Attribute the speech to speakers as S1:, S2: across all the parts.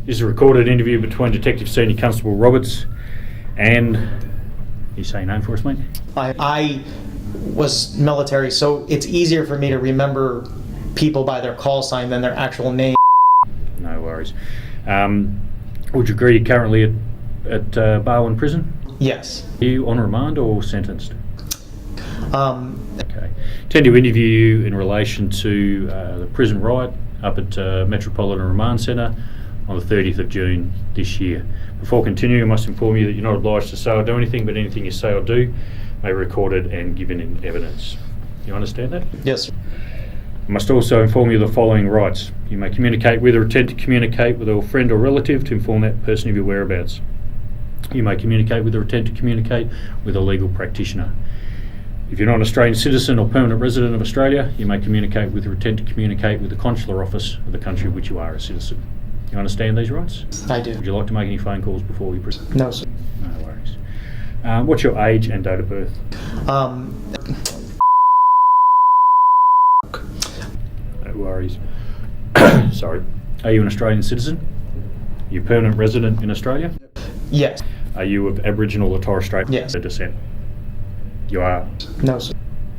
S1: This is a recorded interview between Detective Senior Constable Roberts and... You say your name for us, mate?
S2: I was military, so it's easier for me to remember people by their call sign than their actual name.
S1: No worries. Would you agree you're currently at Barwon Prison?
S2: Yes.
S1: Are you on remand or sentenced? Okay. Tend to interview you in relation to the prison riot up at Metropolitan Remand Centre on the 30th of June this year. Before continuing, I must inform you that you're not obliged to say or do anything, but anything you say or do may be recorded and given in evidence. You understand that?
S2: Yes.
S1: I must also inform you of the following rights. You may communicate with or attempt to communicate with a friend or relative to inform that person of your whereabouts. You may communicate with or attempt to communicate with a legal practitioner. If you're not an Australian citizen or permanent resident of Australia, you may communicate with or attempt to communicate with the consular office of the country of which you are a citizen. You understand these rights?
S2: I do.
S1: Would you like to make any phone calls before we proceed?
S2: No, sir.
S1: No worries. What's your age and date of birth? No worries. Sorry. Are you an Australian citizen? Are you a permanent resident in Australia?
S2: Yes.
S1: Are you of Aboriginal or Torres Strait
S2: Yes.
S1: descent? You are?
S2: No, sir.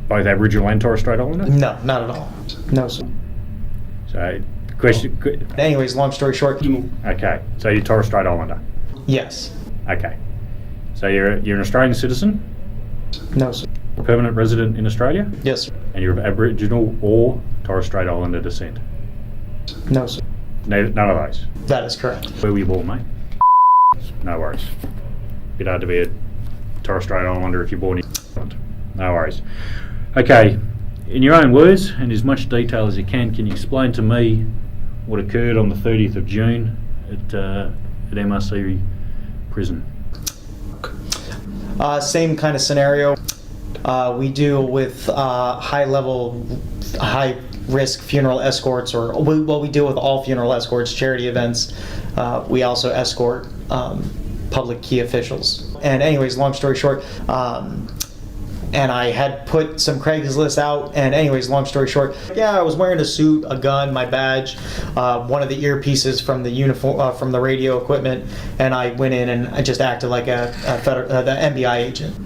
S1: Both Aboriginal and Torres Strait Islander?
S2: No, not at all. No, sir.
S1: So, question...
S2: Anyways, long story short.
S1: Okay, so you're Torres Strait Islander?
S2: Yes.
S1: Okay. So you're an Australian citizen?
S2: No, sir.
S1: Permanent resident in Australia?
S2: Yes, sir.
S1: And you're of Aboriginal or Torres Strait Islander descent?
S2: No, sir.
S1: None of those?
S2: That is correct.
S1: Where were you born, mate? No worries. Bit hard to be a Torres Strait Islander if you're born in England. No worries. Okay, in your own words, and as much detail as you can you explain to me what occurred on the 30th of June at MRC prison?
S2: Same kind of scenario. We deal with high-risk funeral escorts, or we deal with all funeral escorts, charity events. We also escort public key officials. And anyways, long story short, and I had put some Craigslist out, and anyways, long story short, yeah, I was wearing a suit, a gun, my badge, one of the earpieces from the uniform, from the radio equipment, and I went in and I just acted like the FBI agent.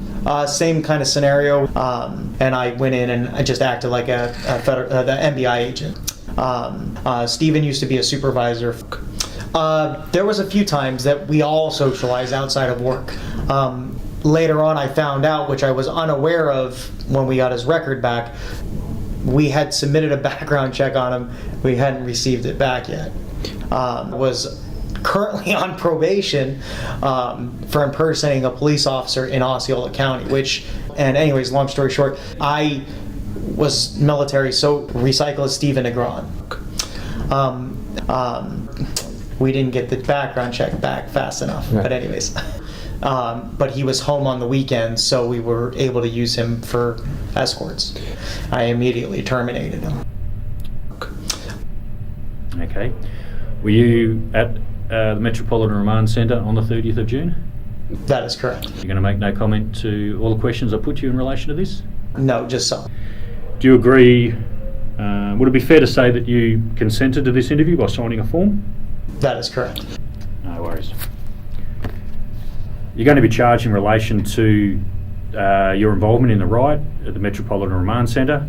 S2: Same kind of scenario, and I went in and I just acted like the FBI agent. Steven used to be a supervisor. There was a few times that we all socialized outside of work. Later on, I found out, which I was unaware of when we got his record back, we had submitted a background check on him. We hadn't received it back yet. Was currently on probation for impersonating a police officer in Osceola County, and anyways, long story short, I was military, so recyclist Steven Negron. We didn't get the background check back fast enough, right. But anyways. But he was home on the weekends, so we were able to use him for escorts. I immediately terminated him.
S1: Okay. Were you at the Metropolitan Remand Centre on the 30th of June?
S2: That is correct.
S1: You're going to make no comment to all the questions I put you in relation to this?
S2: No, just so.
S1: Do you agree, would it be fair to say that you consented to this interview by signing a form?
S2: That is correct.
S1: No worries. You're going to be charged in relation to your involvement in the riot at the Metropolitan Remand Centre.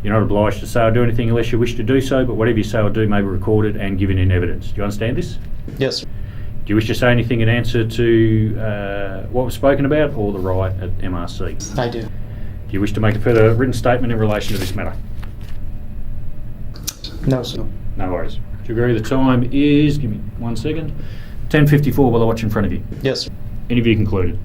S1: You're not obliged to say or do anything unless you wish to do so, but whatever you say or do may be recorded and given in evidence. Do you understand this?
S2: Yes.
S1: Do you wish to say anything in answer to what was spoken about or the riot at MRC?
S2: I do.
S1: Do you wish to make a further written statement in relation to this matter?
S2: No, sir.
S1: No worries. Do you agree the time is, give me 1 second, 10:54 by the watch in front of you?
S2: Yes, sir.
S1: Interview concluded.